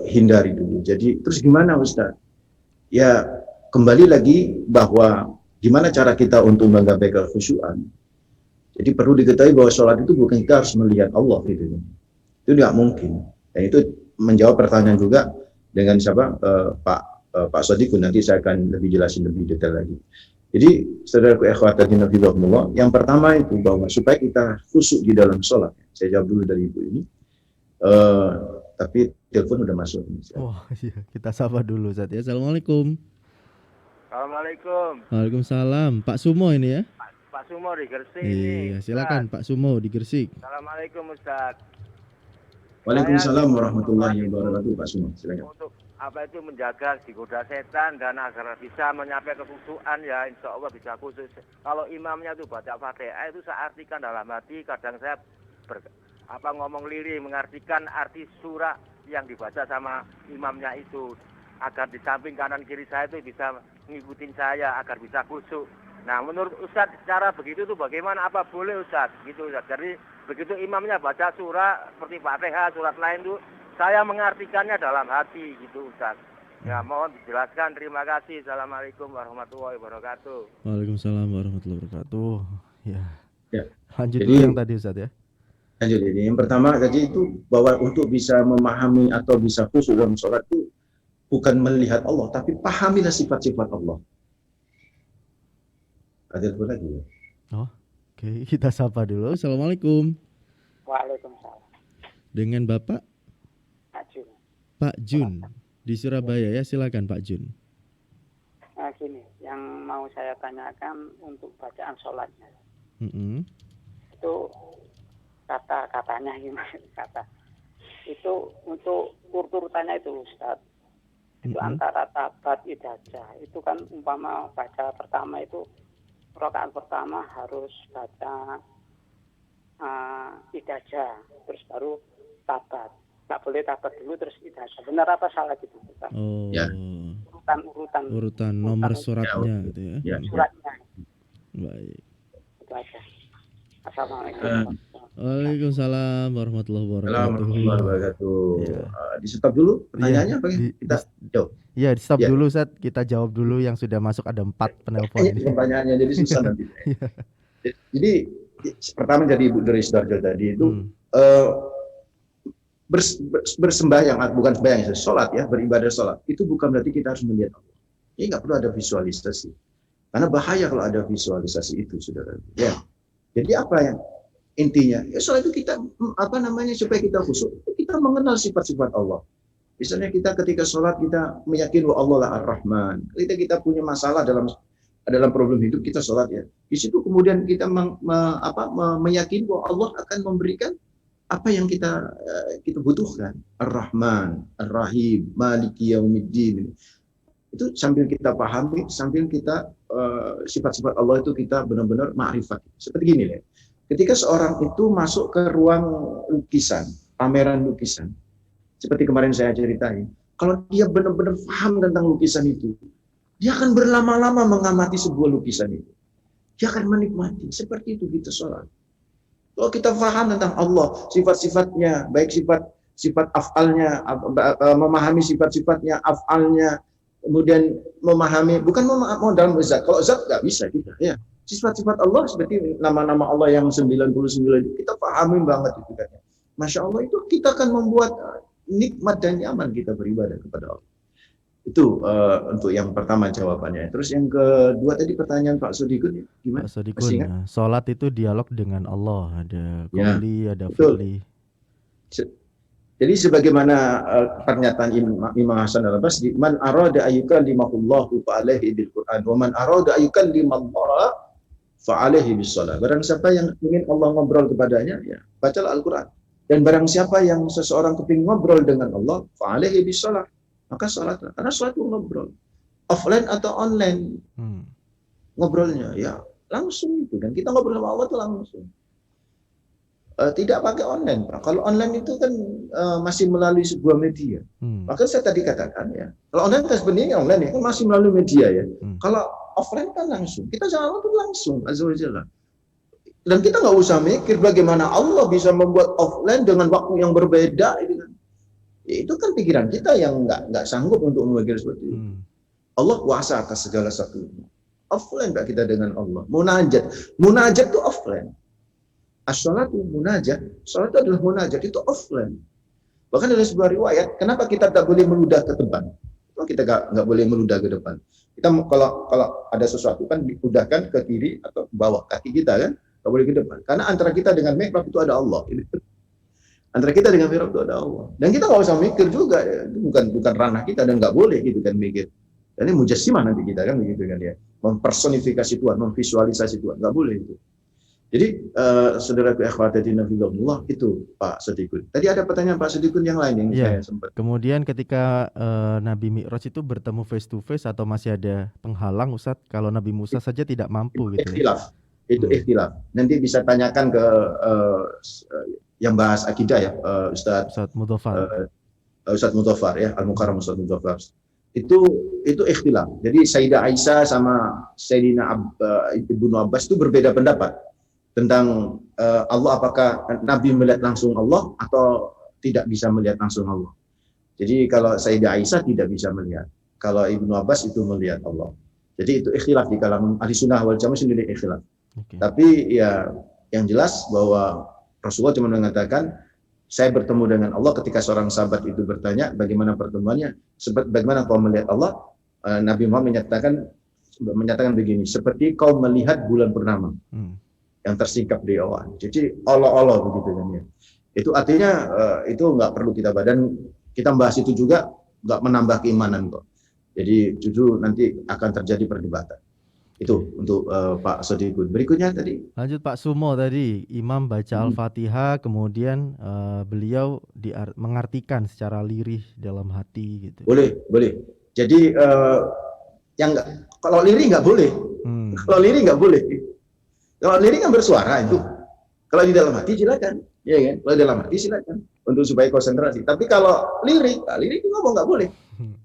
hindari dulu. Jadi terus gimana Ustaz? Ya kembali lagi bahwa gimana cara kita untuk menggapai kekhusyuan. Jadi perlu diketahui bahwa sholat itu bukan kita harus melihat Allah gitu. Itu nggak mungkin. Dan itu menjawab pertanyaan juga dengan siapa Pak Sodikun. Nanti saya akan lebih jelasin lebih detail lagi. Jadi saudaraku ikhwati fillah, yang pertama itu bahwa supaya kita khusyuk di dalam sholat. Saya jawab dulu dari Ibu ini. Tapi telepon udah masuk. Iya, kita sapa dulu Ustaz ya. Assalamualaikum. Assalamualaikum. Waalaikumsalam. Pak Sumo ini ya? Pak Sumo di Gresik. Iya, silakan Pak Sumo di Gresik. Assalamualaikum Ustaz. Waalaikumsalam warahmatullahi wabarakatuh, Pak Sumo. Silakan. Untuk menjaga digoda setan dan agar bisa mencapai kekhusyuan ya, insya Allah bisa khusyuk. Kalau imamnya itu baca Fatihah itu saya artikan dalam hati, kadang saya ngomong lirih mengartikan arti surah yang dibaca sama imamnya itu, agar di samping kanan kiri saya itu bisa ngikutin saya agar bisa khusyuk. Nah, menurut Ustaz cara begitu tuh bagaimana? Apa boleh Ustaz? Gitu Ustaz. Jadi begitu imamnya baca surah seperti Fatihah, surat lain tuh saya mengartikannya dalam hati gitu Ustaz. Ya, mohon dijelaskan. Terima kasih. Assalamualaikum warahmatullahi wabarakatuh. Waalaikumsalam warahmatullahi wabarakatuh. Ya. Lanjut Jadi, dulu yang tadi Ustaz ya. Lanjut ini. Yang pertama tadi itu bahwa untuk bisa memahami atau bisa khusyuk dalam sholat itu bukan melihat Allah, tapi pahamilah sifat-sifat Allah. Ada telepon lagi ya? Oke, kita sapa dulu. Assalamualaikum. Waalaikumsalam. Dengan Bapak Pak Jun. Pak Jun di Surabaya ya, silakan Pak Jun. Nah, gini, yang mau saya tanyakan untuk bacaan sholatnya. Mm-mm. Itu katanya gimana kata? Itu untuk urutannya itu Ustaz. Itu antara tabat idajah. Itu kan umpama baca pertama itu rakaat pertama harus baca idajah, terus baru tabat. Nggak boleh tabat dulu terus idajah. Benar apa salah gitu Ustaz? Oh, Ya. Urutan nomor suratnya Ya, gitu ya. Ya. suratnya Baik. itu aja. Assalamualaikum. Waalaikumsalam warahmatullahi wabarakatuh. Warahmatullahi wabarakatuh. Ya. Di stop dulu pertanyaannya apa ya? Kita jawab. Iya, di stop Ya. dulu Ustaz. Kita jawab dulu yang sudah masuk, ada 4 penelpon ini. Pertanyaannya jadi susah nanti. Jadi pertama jadi Ibu dari Sidoarjo tadi itu bersembahyang, bukan sembahyang, sholat ya, beribadah sholat itu bukan berarti kita harus melihat Allah. Ini nggak perlu ada visualisasi, karena bahaya kalau ada visualisasi itu, saudara. Ya, jadi apa yang intinya? Ya sholat itu kita supaya kita khusyuk, kita mengenal sifat-sifat Allah. Misalnya kita ketika sholat kita meyakini bahwa Allah lah Ar-Rahman. Ketika kita punya masalah dalam problem hidup kita sholat ya. Di situ kemudian kita meyakini bahwa Allah akan memberikan apa yang kita butuhkan. Ar-Rahman, Ar-Rahim, Maliki Yaumiddin. Itu sambil kita pahami, sambil kita sifat-sifat Allah itu kita benar-benar ma'rifat. Seperti gini ya. Ketika seorang itu masuk ke ruang lukisan, pameran lukisan, seperti kemarin saya ceritain, kalau dia benar-benar paham tentang lukisan itu, dia akan berlama-lama mengamati sebuah lukisan itu. Dia akan menikmati. Seperti itu kita sholat. Kalau kita paham tentang Allah, sifat-sifatnya, baik sifat af'alnya, memahami sifat-sifatnya, af'alnya, kemudian memahami, bukan dalam zat. Kalau zat nggak bisa kita. Ya. Sifat-sifat Allah seperti nama-nama Allah yang 99, kita pahami banget itu kan. Masya Allah, itu kita akan membuat nikmat dan nyaman kita beribadah kepada Allah. Itu untuk yang pertama jawabannya. Terus yang kedua tadi pertanyaan Pak Sodikun gimana? Pak Sodikun, sholat itu dialog dengan Allah, ada qawli, ada betul. fi'li. Jadi sebagaimana pernyataan Imam Hasan al-Basri, man arada ayyukallimahullahu fa'alaihi bil Qur'an, wa man arada ayyukallimallaha fa'alaihi bis shalah. Barang siapa yang ingin Allah ngobrol kepadanya, ya bacalah Al-Qur'an. Dan barang siapa yang seseorang kepingin ngobrol dengan Allah, fa'alaihi bis shalah, maka salatlah. Karena salat itu ngobrol. Offline atau online. Ngobrolnya ya langsung itu, dan kita ngobrol sama Allah itu langsung. Tidak pakai online, Pak. Kalau online itu kan masih melalui sebuah media. Maka saya tadi katakan ya, kalau online kan sebenarnya online ya, kan masih melalui media ya. Kalau offline kan langsung. Kita sama Allah itu langsung, azza wa jalla. Dan kita nggak usah mikir bagaimana Allah bisa membuat offline dengan waktu yang berbeda. Itu kan pikiran kita yang nggak sanggup untuk memikir seperti itu. Allah kuasa atas segala sesuatu. Offline Pak kita dengan Allah. Munajat itu offline. As-sholatu munajat, sholat itu adalah munajat, itu offline. Bahkan ada sebuah riwayat, kenapa kita tak boleh meludah ke depan? Kita nggak boleh meludah ke depan. Kita kalau ada sesuatu kan diudahkan ke kiri atau ke bawah kaki kita kan, nggak boleh ke depan. Karena antara kita dengan mihrab itu ada Allah. Antara kita dengan mihrab itu ada Allah. Dan kita nggak usah mikir juga, ya. Itu bukan ranah kita dan nggak boleh gitu kan mikir. Dan ini mujassimah nanti kita kan begitu kan ya, mempersonifikasi Tuhan, memvisualisasi Tuhan, nggak boleh itu. Jadi saudaraku akhwatidina fillah itu Pak Sodikun. Tadi ada pertanyaan Pak Sodikun yang lain yang saya sempat. Kemudian ketika Nabi Mi'raj itu bertemu face to face atau masih ada penghalang Ustaz? Kalau Nabi Musa saja tidak mampu gitu. Ikhtilaf. Itu ikhtilaf. Nanti bisa tanyakan ke yang bahas akidah ya, Ustaz Mudhafar. Ustaz Mudhafar ya, Al-Mukarram Ustaz Mudhafar. Itu ikhtilaf. Jadi Sayyidah Aisyah sama Sayyidina Ibnu Abbas itu berbeda pendapat tentang Allah, apakah Nabi melihat langsung Allah atau tidak bisa melihat langsung Allah. Jadi kalau Sayyidah Aisyah tidak bisa melihat, kalau Ibnu Abbas itu melihat Allah. Jadi itu ikhtilaf di kalangan ahli sunnah wal jamaah sendiri ikhtilaf. Tapi ya yang jelas bahwa Rasulullah cuma mengatakan saya bertemu dengan Allah. Ketika seorang sahabat itu bertanya bagaimana pertemuannya, bagaimana kau melihat Allah, Nabi Muhammad menyatakan menyatakan begini, seperti kau melihat bulan purnama yang tersingkap di awan. Jadi Allah begitu kan ya. Itu artinya itu nggak perlu kita badan, kita bahas itu juga nggak menambah keimanan kok. Jadi justru nanti akan terjadi perdebatan. Itu untuk Pak Sodiqun. Berikutnya tadi. Lanjut Pak Sumo tadi, imam baca Al-Fatihah, kemudian beliau mengartikan secara lirih dalam hati gitu. Boleh. Jadi kalau lirih nggak boleh. Kalau lirih nggak boleh. Kalau lirih kan bersuara itu. Kalau di dalam hati silakan, ya kan? Kalau di dalam hati silakan untuk supaya konsentrasi. Tapi kalau lirik itu ngomong nggak boleh.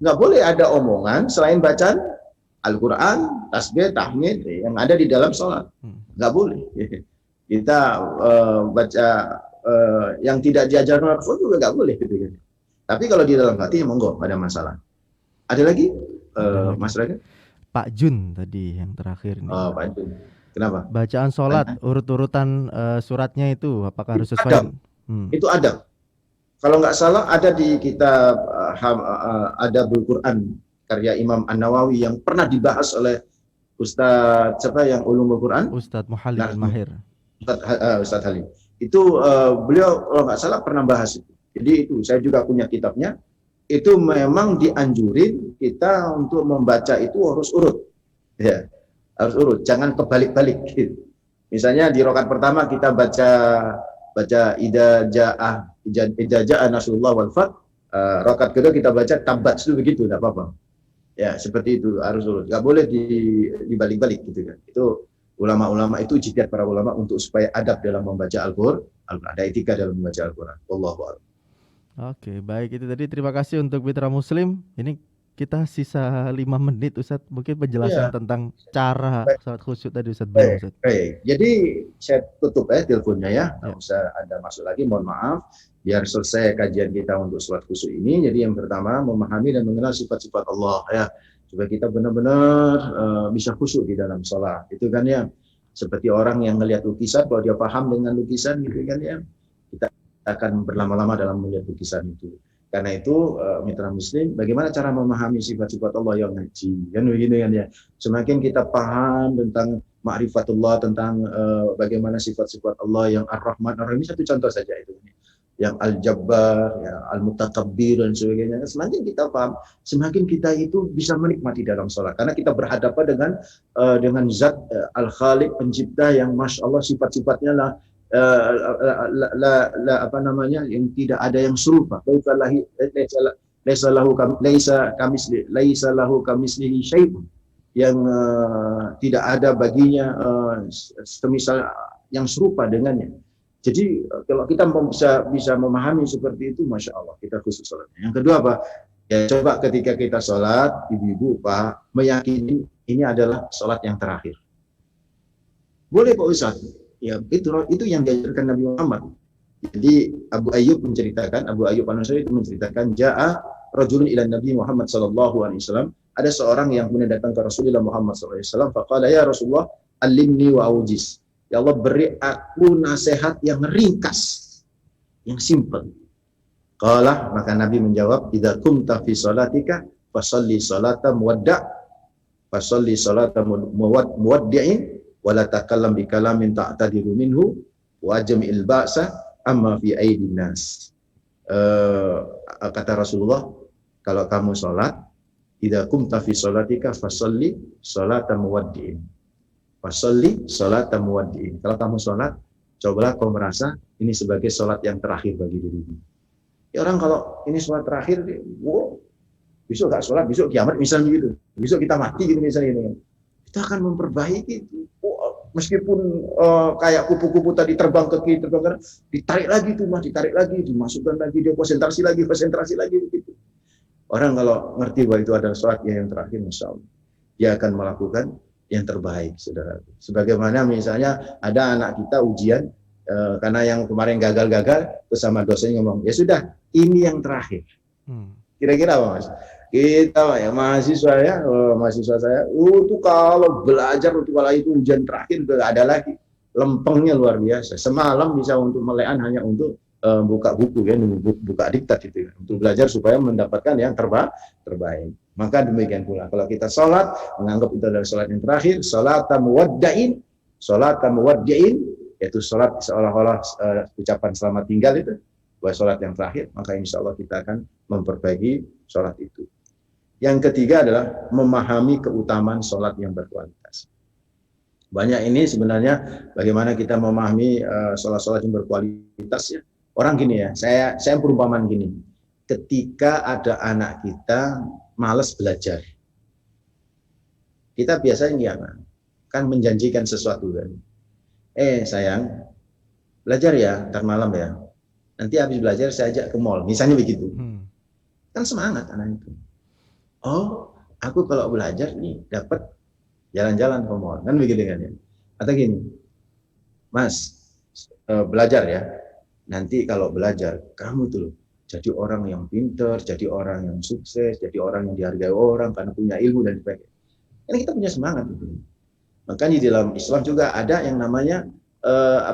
Nggak boleh ada omongan selain bacaan Al-Quran, tasbih, tahmid yang ada di dalam sholat. Nggak boleh. Kita baca yang tidak diajarkan Rasul juga nggak boleh. Gitu. Tapi kalau di dalam hati, monggo, nggak ada masalah. Ada lagi, Mas Raga? Pak Jun tadi yang terakhir nih. Oh, Pak Jun. Kenapa? Bacaan sholat, urut-urutan suratnya itu, apakah harus sesuai? Itu ada. Kalau nggak salah ada di kitab Adabul Quran karya Imam An-Nawawi yang pernah dibahas oleh Ustadz siapa yang Ulumul Quran? Ustadz Muhalim Al-Mahir. Ustadz Halim. Itu beliau kalau nggak salah pernah bahas itu. Jadi itu saya juga punya kitabnya. Itu memang dianjurin kita untuk membaca itu harus urut. Ya, harus urut. Jangan kebalik-balik. Gitu. Misalnya di rakaat pertama kita baca idza jaa nasrullah wal fath. Rakaat kedua kita baca tabat itu begitu, enggak apa-apa. Ya, seperti itu harus urut. Enggak boleh dibalik-balik gitu kan. Itu ulama-ulama itu ijtihad para ulama untuk supaya adab dalam membaca Al-Qur'an, ada etika dalam membaca Al-Qur'an. Wallahu a'lam. Oke, baik itu tadi. Terima kasih untuk Mitra Muslim. Ini kita sisa 5 menit Ustadz. Mungkin penjelasan tentang cara salat khusyuk tadi Ustadz. Baik. Jadi saya tutup teleponnya ya. Nggak usah ada masuk lagi, mohon maaf. Biar selesai kajian kita untuk salat khusyuk ini. Jadi yang pertama memahami dan mengenal sifat-sifat Allah ya. Supaya kita benar-benar bisa khusyuk di dalam salat. Itu kan ya. Seperti orang yang melihat lukisan, kalau dia paham dengan lukisan gitu kan ya. Kita akan berlama-lama dalam melihat lukisan itu. Karena itu mitra muslim, bagaimana cara memahami sifat-sifat Allah yang ngaji kan begini kan ya. Semakin kita paham tentang ma'rifatullah, tentang bagaimana sifat-sifat Allah yang Ar-Rahman, ini satu contoh saja itu. Yang Al-Jabbar, ya, Al-Mutakabbir dan sebagainya. Semakin kita paham, semakin kita itu bisa menikmati dalam sholat. Karena kita berhadapan dengan zat Al-Khaliq, pencipta yang Masya Allah sifat-sifatnya lah yang tidak ada yang serupa. Laisa lahu kamislihi syai'un, yang tidak ada baginya semisal yang serupa dengannya. Jadi kalau kita bisa memahami seperti itu, Masya Allah, kita khusus sholatnya. Yang kedua apa? Ya coba ketika kita sholat, ibu-ibu Pak, meyakini ini adalah sholat yang terakhir. Boleh Pak Ustadz? Ya itu yang diajarkan Nabi Muhammad. Jadi Abu Ayyub An-Ansari itu menceritakan ja'a rajulun ila Nabi Muhammad sallallahu alaihi wasallam, ada seorang yang kemudian datang ke Rasulullah Muhammad sallallahu alaihi wasallam, faqala ya Rasulullah allimni wa aujiz. Ya Allah, beri aku nasihat yang ringkas, yang simple. Qala, maka Nabi menjawab, idza kumta fi salatika fasalli salata muwadda' fasalli salata muwaddi'in wala takallam bi kalamin ta'tadiru minhu wa jam'il ba'sa amma fi aidin nas. Kata Rasulullah, kalau kamu salat, idza kumta fi salatika fasalli salata muwaddi'in. Fasalli salata muwaddi'in. Kalau kamu salat, cobalah kau merasa ini sebagai salat yang terakhir bagi dirimu. Ya orang kalau ini salat terakhir, besok enggak salat, besok kiamat misalnya gitu. Besok kita mati gitu misalnya. Kita akan memperbaiki itu. Meskipun kayak kupu-kupu tadi terbang ke kiri, terbang ke kanan, ditarik lagi, dimasukkan lagi, dia konsentrasi lagi begitu. Orang kalau ngerti bahwa itu adalah sholat yang terakhir, Masya Allah, dia akan melakukan yang terbaik, saudara. Sebagaimana misalnya ada anak kita ujian, karena yang kemarin gagal, terus sama dosennya ngomong, ya sudah, ini yang terakhir. Kira-kira apa Mas? Kita ya mahasiswa saya itu kalau belajar kalau itu ujian terakhir tidak ada lagi, lempengnya luar biasa. Semalam bisa untuk melean hanya untuk buka buku ya, buka diktat itu ya, untuk belajar supaya mendapatkan yang terbaik. Maka demikian pula kalau kita sholat menganggap itu adalah sholat yang terakhir, sholat muwaddi'in, yaitu sholat seolah-olah ucapan selamat tinggal itu, buat sholat yang terakhir, maka insya Allah kita akan memperbaiki sholat itu. Yang ketiga adalah memahami keutamaan sholat yang berkualitas. Banyak ini sebenarnya bagaimana kita memahami sholat-sholat yang berkualitas ya. Orang gini ya, saya perumpamaan gini, ketika ada anak kita malas belajar, kita biasanya kan menjanjikan sesuatu kan, sayang, belajar ya, ntar malam ya, nanti habis belajar saya ajak ke mall, misalnya begitu. Kan semangat anak itu. Oh, aku kalau belajar nih dapat jalan-jalan ke mall, kan begitu kan ya. Atau gini, Mas, belajar ya, nanti kalau belajar kamu itu loh jadi orang yang pintar, jadi orang yang sukses, jadi orang yang dihargai orang karena punya ilmu dan sebagainya. Ini kita punya semangat gitu. Makanya di dalam Islam juga ada yang namanya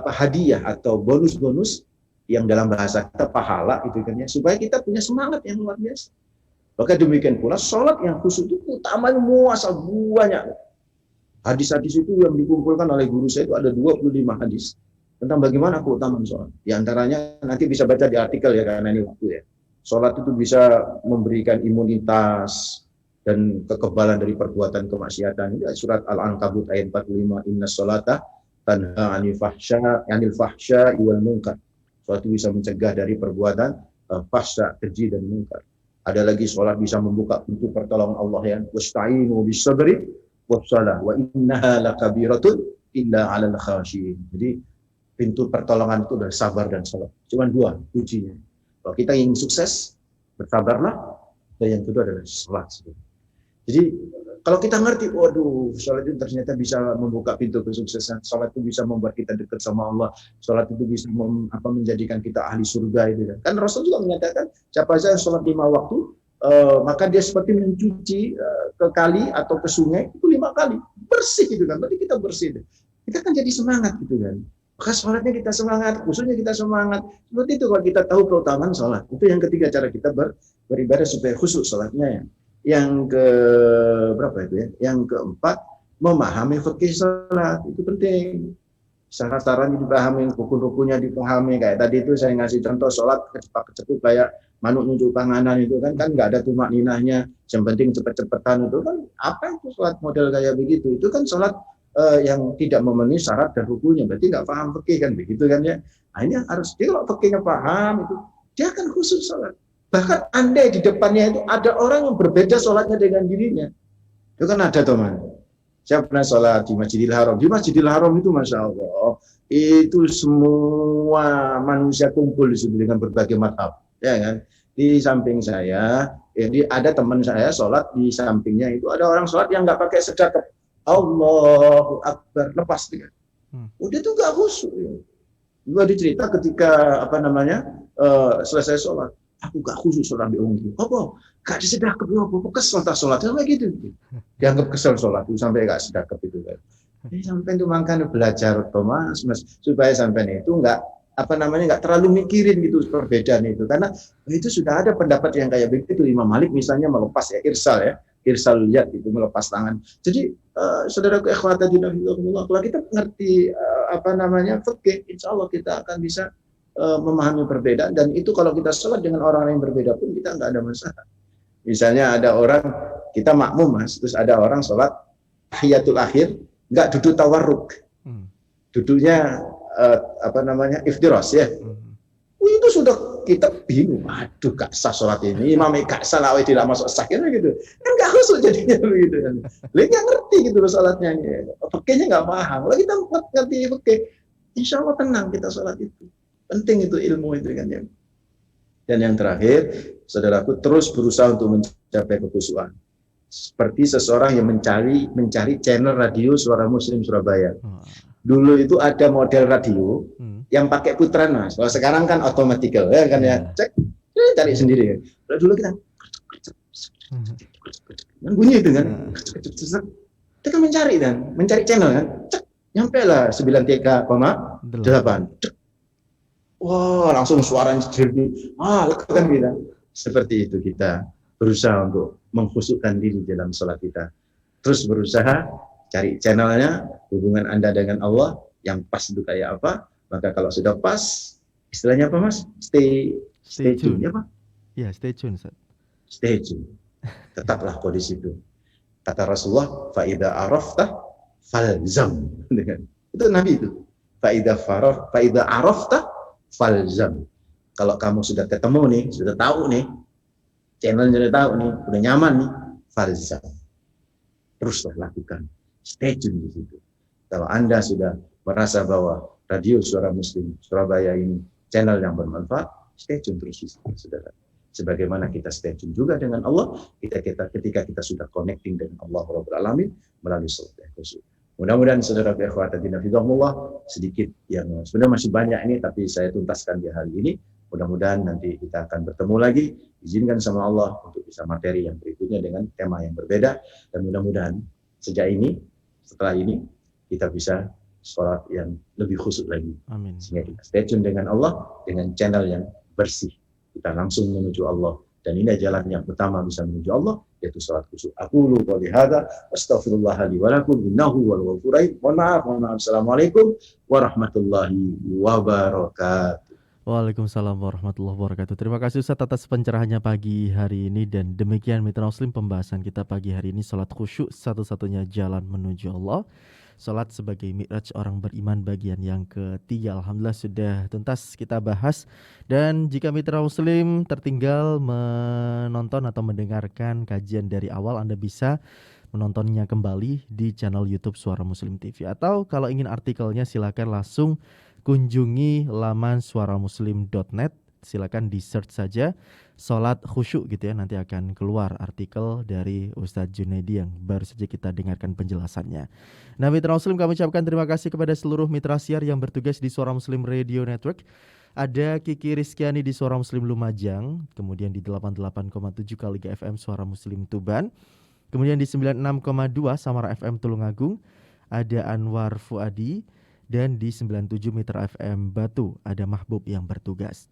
hadiah atau bonus-bonus yang dalam bahasa kita pahala gitu kan ya, supaya kita punya semangat yang luar biasa. Maka demikian pula sholat yang khusyuk itu utamanya muasal banyak. Hadis-hadis itu yang dikumpulkan oleh guru saya itu ada 25 hadis tentang bagaimana keutamaan sholat. Di antaranya nanti bisa baca di artikel ya karena ini waktu ya. Sholat itu bisa memberikan imunitas dan kekebalan dari perbuatan kemaksiatan. Ini surat Al-Ankabut ayat 45. Inna sholata tanha anil fahsya wal munkar. Sholat itu bisa mencegah dari perbuatan fahsya, keji dan munkar. Ada lagi sholat bisa membuka pintu pertolongan Allah ya. Wasta'inu bis-sabri was-shalah wa innaha lakabiratun illa 'alal khashiyin. Jadi pintu pertolongan itu dari sabar dan salat. Cuma 2 kuncinya. Kalau kita ingin sukses, bersabarlah. Dan yang kedua adalah salat. Jadi kalau kita ngerti, waduh, salat itu ternyata bisa membuka pintu kesuksesan. Salat itu bisa membuat kita dekat sama Allah. Salat itu bisa menjadikan kita ahli surga itu kan. Kan Rasul juga menyatakan, siapa saja salat 5 waktu, maka dia seperti mencuci ke kali atau ke sungai itu 5 kali. Bersih gitu kan. Berarti kita bersih. Kita kan jadi semangat gitu kan. Maka sholatnya kita semangat, khususnya kita semangat. Seperti itu kalau kita tahu keutamaan sholat. Itu yang ketiga cara kita beribadah supaya khusyuk sholatnya ya. Yang ke berapa itu ya? Yang keempat, memahami fikih sholat. Itu penting. Syarat-syaratnya dipahami, rukun-rukunnya dipahami. Kayak tadi itu saya ngasih contoh sholat kecepat-kecepat kayak manuk nunjuk panganan itu kan nggak ada tumak ninahnya. Yang penting cepet-cepetan itu kan apa itu sholat model kayak begitu? Itu kan sholat yang tidak memenuhi syarat dan rukunnya, berarti nggak paham fikih kan begitu kan ya. Nah ini harus dia kalau fikihnya paham itu dia akan khusyuk sholat. Bahkan andai di depannya itu ada orang yang berbeda sholatnya dengan dirinya, itu kan ada teman. Saya pernah sholat di Masjidil Haram. Di Masjidil Haram itu masya Allah itu semua manusia kumpul di situ dengan berbagai mazhab, ya kan. Di samping saya, ada teman saya sholat di sampingnya itu ada orang sholat yang nggak pakai sedekap. Allahu Akbar, lepas dia. Udah tuh gak khusyuk. Gua dicerita ketika selesai sholat, aku gak khusyuk sholat di umum. Apa? Gak disedekap ya, apa? Kesel tak sholat sama gitu. Dianggap kesel sholat itu sampai gak sedekap itu kan. Sampai itu makanya belajar Thomas, supaya sampai itu nggak terlalu mikirin gitu perbedaan itu, karena itu sudah ada pendapat yang kayak begitu. Imam Malik misalnya melepas ya irsal yad itu melepas tangan. Jadi saudaraku ikhwata dinillah, kalau kita ngerti fikih, insya Allah kita akan bisa memahami perbedaan. Dan itu kalau kita sholat dengan orang yang berbeda pun kita nggak ada masalah. Misalnya ada orang kita makmum mas, terus ada orang sholat tahiyatul akhir nggak duduk tawarruk, duduknya iftiros ya. Itu sudah kita bingung, aduh gak sah sholat ini, imamnya gak sah, lawe tidak masuk sah gitu. Kan gak khusyuk jadinya begitu kan. Lalu gak ngerti gitu loh sholatnya, fikihnya gak paham. Kalau kita ngerti fikih, insya Allah tenang kita sholat itu. Penting itu ilmu itu kan ya. Dan yang terakhir, saudaraku, terus berusaha untuk mencapai kekhusyuan. Seperti seseorang yang mencari channel radio Suara Muslim Surabaya. Dulu itu ada model radio yang pakai putaran mas. Kalau sekarang kan otomatikal ya kan ya. Cek, cari sendiri ya. Kalau dulu kita bunyi itu kan. Kita mencari channel kan. Cek, nyampe lah 93,8. Wah, langsung suaranya jernih. Kan kita. Seperti itu kita berusaha untuk mengkhusyukkan diri dalam sholat kita. Terus berusaha cari channelnya, hubungan Anda dengan Allah yang pas itu kayak apa. Maka kalau sudah pas, istilahnya apa Mas? Stay tune, ya Pak? Ya, stay tune, Ustaz. Stay tune. Tetaplah kau di situ. Kata Rasulullah, faida arafta falzam. Itu Nabi itu. Faida arafta falzam. Kalau kamu sudah ketemu nih, sudah tahu nih, channelnya sudah tahu nih, udah nyaman nih, falzam. Teruslah lakukan. Stay tune di situ. Kalau Anda sudah merasa bahwa radio Suara Muslim Surabaya ini channel yang bermanfaat, stay tune terus di situ, saudara. Sebagaimana kita stay tune juga dengan Allah, ketika kita sudah connecting dengan Allah Rabbul Alamin melalui salat khusyuk. Mudah-mudahan saudara ikhwatadina fidahullah, sedikit yang sebenarnya masih banyak ini, tapi saya tuntaskan di hari ini. Mudah-mudahan nanti kita akan bertemu lagi, izinkan sama Allah untuk bisa materi yang berikutnya dengan tema yang berbeda, dan mudah-mudahan setelah ini kita bisa sholat yang lebih khusyuk lagi. Amin. Sehingga kita stay tune dengan Allah dengan channel yang bersih. Kita langsung menuju Allah, dan ini jalan yang pertama bisa menuju Allah, yaitu salat khusyuk. Aqulu qouli hadza astaghfirullah li wa lakum innahu wal ghafurur rahim. Mohon maaf. Assalamualaikum warahmatullahi wabarakatuh. Waalaikumsalam warahmatullahi wabarakatuh. Terima kasih Ustaz atas pencerahannya pagi hari ini, dan demikian Mitra Muslim pembahasan kita pagi hari ini, salat khusyuk satu-satunya jalan menuju Allah. Salat sebagai mi'raj orang beriman bagian yang ketiga. Alhamdulillah sudah tuntas kita bahas. Dan jika Mitra Muslim tertinggal menonton atau mendengarkan kajian dari awal, Anda bisa menontonnya kembali di channel YouTube Suara Muslim TV. Atau kalau ingin artikelnya silakan langsung kunjungi laman suaramuslim.net. Silakan di search saja salat khusyuk gitu ya, nanti akan keluar artikel dari Ustadz Junaidi yang baru saja kita dengarkan penjelasannya. Nah Mitra Muslim, kami ucapkan terima kasih kepada seluruh mitra siar yang bertugas di Suara Muslim Radio Network. Ada Kiki Rizkyani di Suara Muslim Lumajang, kemudian di 88,7 Kaliga FM Suara Muslim Tuban, kemudian di 96,2 Samara FM Tulungagung, ada Anwar Fuadi, dan di 97 Mitra FM Batu ada Mahbub yang bertugas.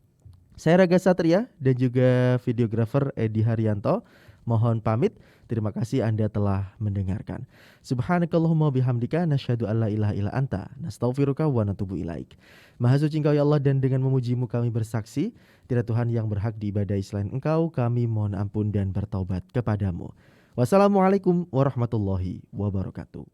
Saya Raga Satria dan juga videografer Edi Haryanto mohon pamit. Terima kasih Anda telah mendengarkan. Subhanakallahumma bihamdika nasyhadu alla ilaha illa anta nastaghfiruka wa natubu ilaik. Maha suci Engkau ya Allah, dan dengan memujimu kami bersaksi tidak Tuhan yang berhak diibadahi selain Engkau. Kami mohon ampun dan bertaubat kepadamu. Wassalamualaikum warahmatullahi wabarakatuh.